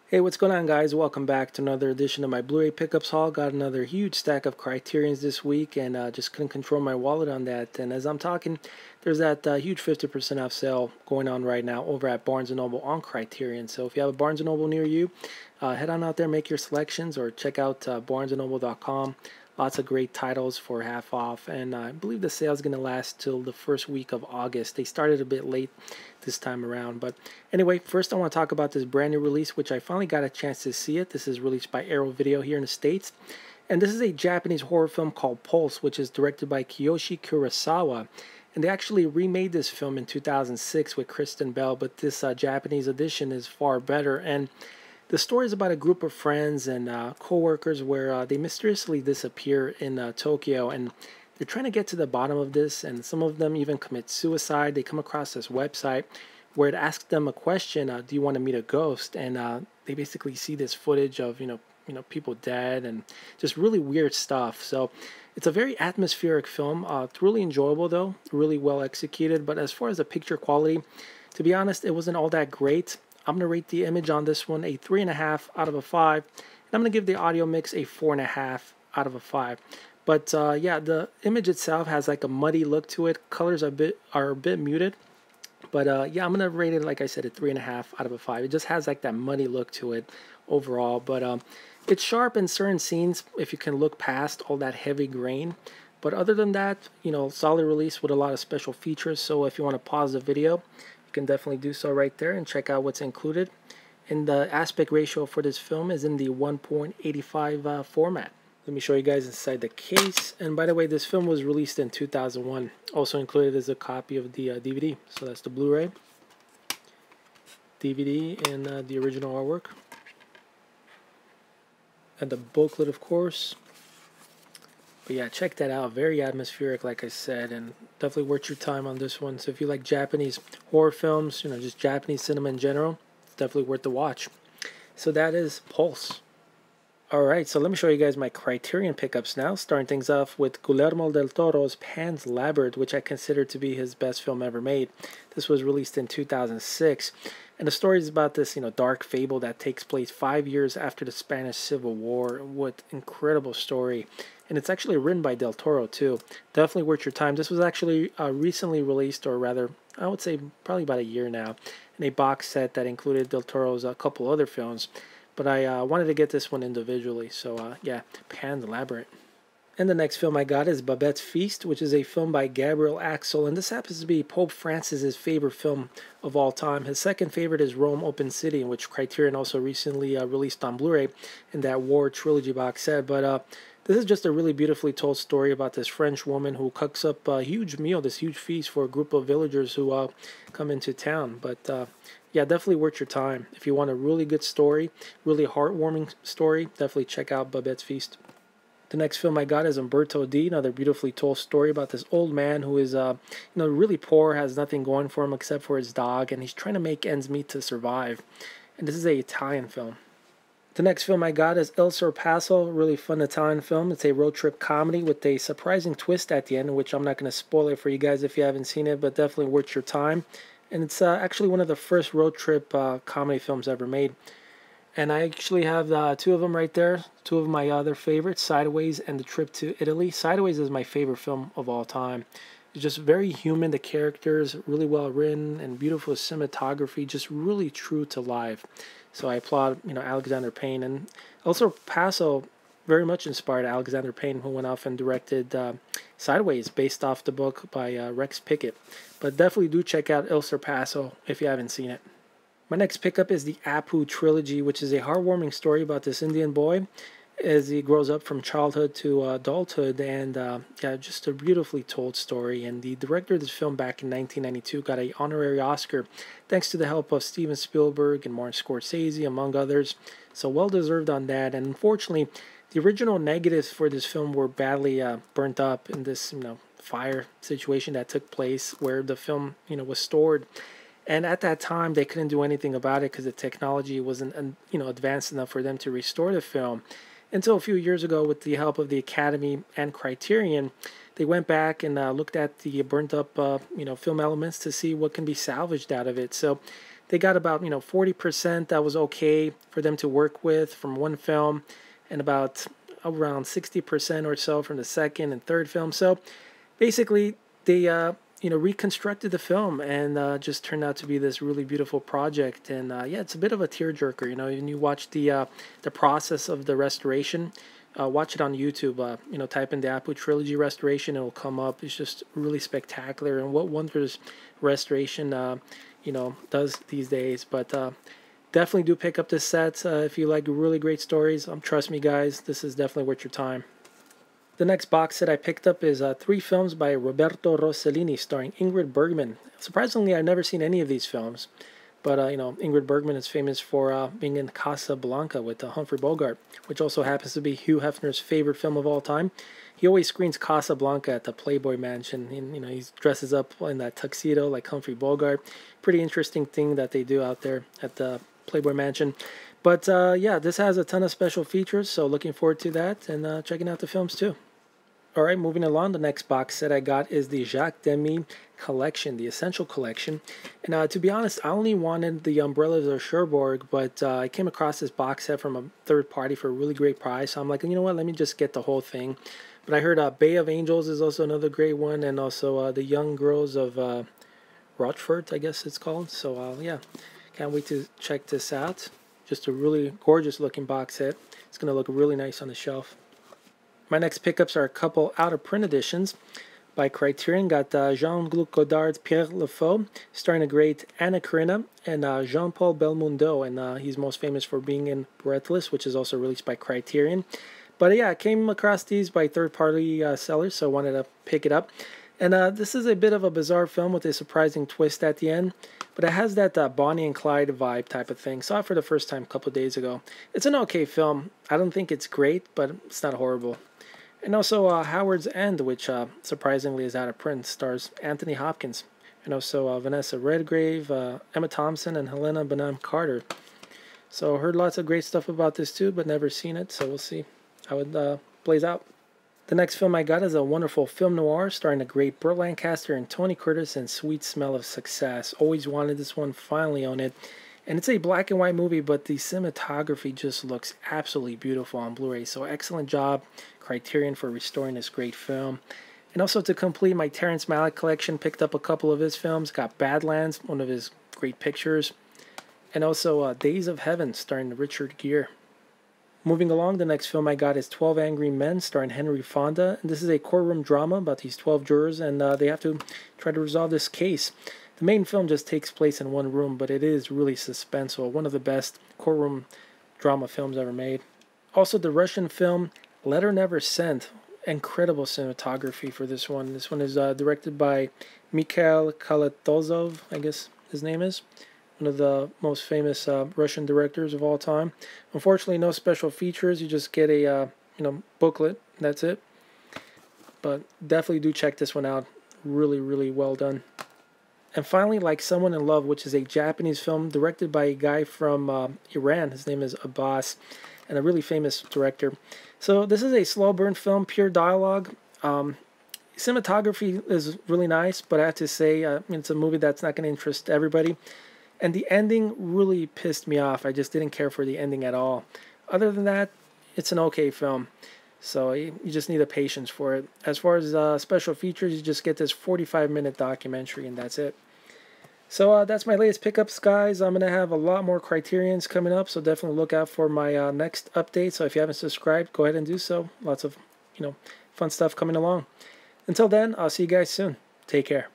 Hey, what's going on, guys? Welcome back to another edition of my Blu-ray pickups haul. Got another huge stack of Criterions this week, and just couldn't control my wallet on that. And as I'm talking, there's that huge 50% off sale going on right now over at Barnes & Noble on Criterion. So if you have a Barnes & Noble near you, head on out there, make your selections, or check out barnesandnoble.com. Lots of great titles for half off, and I believe the sale is going to last till the first week of August. They started a bit late this time around, but anyway, first I want to talk about this brand new release, which I finally got a chance to see it. This is released by Arrow Video here in the States, and this is a Japanese horror film called Pulse, which is directed by Kiyoshi Kurosawa. And they actually remade this film in 2006 with Kristen Bell, but this Japanese edition is far better. And the story is about a group of friends and co-workers where they mysteriously disappear in Tokyo, and they're trying to get to the bottom of this, and some of them even commit suicide. They come across this website where it asks them a question, do you want to meet a ghost? And they basically see this footage of, people dead and just really weird stuff. So it's a very atmospheric film. It's really enjoyable, though, really well executed. But as far as the picture quality, to be honest, it wasn't all that great. I'm going to rate the image on this one a 3.5 out of a 5. And I'm going to give the audio mix a 4.5 out of a 5. But yeah, the image itself has like a muddy look to it. Colors are a bit muted. But yeah, I'm going to rate it, like I said, a 3.5 out of a 5. It just has like that muddy look to it overall. But it's sharp in certain scenes if you can look past all that heavy grain. But other than that, solid release with a lot of special features. So if you want to pause the video, you can definitely do so right there and check out what's included. And the aspect ratio for this film is in the 1.85 format. Let me show you guys inside the case. And by the way, this film was released in 2001. Also included is a copy of the DVD. So that's the Blu-ray, DVD, and the original artwork. And the booklet, of course. But yeah, check that out. Very atmospheric, like I said, and definitely worth your time on this one. So if you like Japanese horror films, just Japanese cinema in general, it's definitely worth the watch. So that is Pulse. Alright, so let me show you guys my Criterion pickups now, starting things off with Guillermo del Toro's Pan's Labyrinth, which I consider to be his best film ever made. This was released in 2006, and the story is about this, dark fable that takes place 5 years after the Spanish Civil War. What incredible story. And it's actually written by Del Toro, too. Definitely worth your time. This was actually recently released, or rather, I would say probably about a year now, in a box set that included Del Toro's a couple other films. But I wanted to get this one individually, so yeah, Pan's Labyrinth. And the next film I got is Babette's Feast, which is a film by Gabriel Axel, and this happens to be Pope Francis's favorite film of all time. His second favorite is Rome Open City, in which Criterion also recently released on Blu-ray in that War Trilogy box set. But this is just a really beautifully told story about this French woman who cooks up a huge meal, this huge feast for a group of villagers who come into town. But yeah, definitely worth your time. If you want a really good story, really heartwarming story, definitely check out Babette's Feast. The next film I got is Umberto D, another beautifully told story about this old man who is, really poor, has nothing going for him except for his dog, and he's trying to make ends meet to survive. And this is an Italian film. The next film I got is El Sorpasso, really fun Italian film. It's a road trip comedy with a surprising twist at the end, which I'm not going to spoil it for you guys if you haven't seen it, but definitely worth your time. And it's actually one of the first road trip comedy films ever made. And I actually have two of them right there. Two of my other favorites, Sideways and The Trip to Italy. Sideways is my favorite film of all time. It's just very human. The characters, really well written, and beautiful cinematography, just really true to life. So I applaud, Alexander Payne. And also Paso very much inspired Alexander Payne, who went off and directed Sideways, based off the book by Rex Pickett. But definitely do check out El Sorpasso if you haven't seen it. My next pickup is the Abu Trilogy, which is a heartwarming story about this Indian boy as he grows up from childhood to adulthood, and yeah, just a beautifully told story. And the director of this film back in 1992 got an honorary Oscar thanks to the help of Steven Spielberg and Martin Scorsese, among others. So well deserved on that. And unfortunately, the original negatives for this film were badly burnt up in this fire situation that took place where the film was stored. And at that time, they couldn't do anything about it because the technology wasn't advanced enough for them to restore the film. Until a few years ago, with the help of the Academy and Criterion, they went back and looked at the burnt up film elements to see what can be salvaged out of it. So they got about 40% that was okay for them to work with from one film, and about around 60% or so from the second and third film. So basically, they reconstructed the film, and just turned out to be this really beautiful project. And yeah, it's a bit of a tearjerker. When you watch the process of the restoration. Watch it on YouTube. Type in the Abu Trilogy restoration, it will come up. It's just really spectacular, and what wonders restoration does these days. But definitely do pick up this set if you like really great stories. Trust me, guys, this is definitely worth your time. The next box set I picked up is 3 films by Roberto Rossellini starring Ingrid Bergman. Surprisingly, I've never seen any of these films. But, Ingrid Bergman is famous for being in Casablanca with Humphrey Bogart, which also happens to be Hugh Hefner's favorite film of all time. He always screens Casablanca at the Playboy Mansion. And, he dresses up in that tuxedo like Humphrey Bogart. Pretty interesting thing that they do out there at the Playboy Mansion. But, yeah, this has a ton of special features, so looking forward to that and checking out the films too. Alright, moving along, the next box set I got is the Jacques Demy collection, the Essential Collection. And to be honest, I only wanted the Umbrellas of Cherbourg, but I came across this box set from a third party for a really great price. So I'm like, you know what, let me just get the whole thing. But I heard Bay of Angels is also another great one, and also The Young Girls of Rochefort, I guess it's called. So yeah, can't wait to check this out. Just a really gorgeous looking box set. It's going to look really nice on the shelf. My next pickups are a couple out-of-print editions by Criterion. Got Jean-Luc Godard's Pierre Le Faux, starring the great Anna Karina, and Jean-Paul Belmondo, and he's most famous for being in Breathless, which is also released by Criterion. But yeah, I came across these by third-party sellers, so I wanted to pick it up. And this is a bit of a bizarre film with a surprising twist at the end, but it has that Bonnie and Clyde vibe type of thing. Saw it for the first time a couple days ago. It's an okay film. I don't think it's great, but it's not horrible. And also Howard's End, which surprisingly is out of print, stars Anthony Hopkins. And also Vanessa Redgrave, Emma Thompson, and Helena Bonham Carter. So heard lots of great stuff about this too, but never seen it, so we'll see how it plays out. The next film I got is a wonderful film noir starring the great Burt Lancaster and Tony Curtis and Sweet Smell of Success. Always wanted this one, finally own it. And it's a black and white movie, but the cinematography just looks absolutely beautiful on Blu-ray. So excellent job, Criterion, for restoring this great film. And also to complete my Terrence Malick collection, picked up a couple of his films. Got Badlands, one of his great pictures. And also Days of Heaven, starring Richard Gere. Moving along, the next film I got is 12 Angry Men, starring Henry Fonda. And this is a courtroom drama about these 12 jurors, and they have to try to resolve this case. The main film just takes place in one room, but it is really suspenseful. One of the best courtroom drama films ever made. Also, the Russian film Letter Never Sent. Incredible cinematography for this one. This one is directed by Mikhail Kalatozov, I guess his name is. One of the most famous Russian directors of all time. Unfortunately, no special features. You just get a booklet. That's it. But definitely do check this one out. Really, really well done. And finally, Like Someone in Love, which is a Japanese film directed by a guy from Iran. His name is Abbas, and a really famous director. So this is a slow burn film, pure dialogue. Cinematography is really nice, but I have to say it's a movie that's not going to interest everybody. And the ending really pissed me off. I just didn't care for the ending at all. Other than that, it's an okay film. So you just need a patience for it. As far as special features, you just get this 45-minute documentary, and that's it. So that's my latest pickups, guys. I'm going to have a lot more Criterions coming up, so definitely look out for my next update. So if you haven't subscribed, go ahead and do so. Lots of fun stuff coming along. Until then, I'll see you guys soon. Take care.